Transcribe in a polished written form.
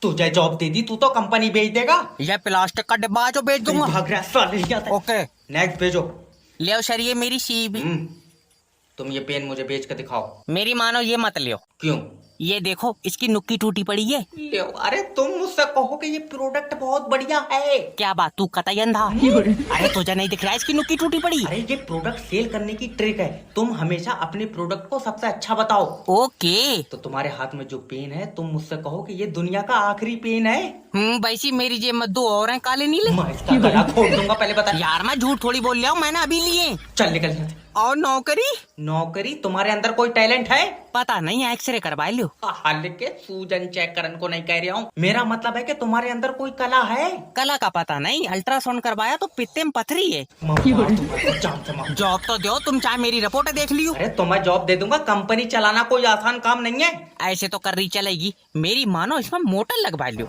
तुझे जॉब दे दी, तू तो कंपनी बेच देगा। ये प्लास्टिक का डिब्बा है जो बेच दूंगा। भाग रहा है साले, क्या था? ओके नेक्स्ट भेजो। ले आओ सर, ये मेरी सीबी। तुम ये पेन मुझे बेच के दिखाओ। मेरी मानो ये मत लियो। क्यों? ये देखो इसकी नुक्की टूटी पड़ी है। ले, अरे तुम मुझसे कहो कि ये प्रोडक्ट बहुत बढ़िया है। क्या बात, तू कतई अंधा? अरे तुझे नहीं दिख रहा है इसकी नुक्की टूटी पड़ी? अरे ये प्रोडक्ट सेल करने की ट्रिक है, तुम हमेशा अपने प्रोडक्ट को सबसे अच्छा बताओ। ओके। तो तुम्हारे हाथ में जो पेन है, तुम मुझसे कहो कि ये दुनिया का आखिरी पेन है। वैसी मेरी जेब में 2 और हैं काले नीले। मैं इसका गला खोल दूंगा, पहले बता। यार मैं झूठ थोड़ी बोल रहा हूँ, मैंने अभी लिए। चल निकल यहाँ से। और नौकरी? नौकरी? तुम्हारे अंदर कोई टैलेंट है? पता नहीं, एक्सरे करवा लियो। हल्के सूजन चेक करने को नहीं कह रहा हूँ, मेरा मतलब है कि तुम्हारे अंदर कोई कला है। कला का पता नहीं, अल्ट्रासाउंड करवाया तो पित्ते में पथरी है। जान से मार। जॉब तो दो, तुम चाहे मेरी रिपोर्ट देख लियो। अरे तुम्हें जॉब दे दूंगा, कंपनी चलाना कोई आसान काम नहीं है। ऐसे तो कर रही चलेगी, मेरी मानो इसमें मोटर लगवा लियो।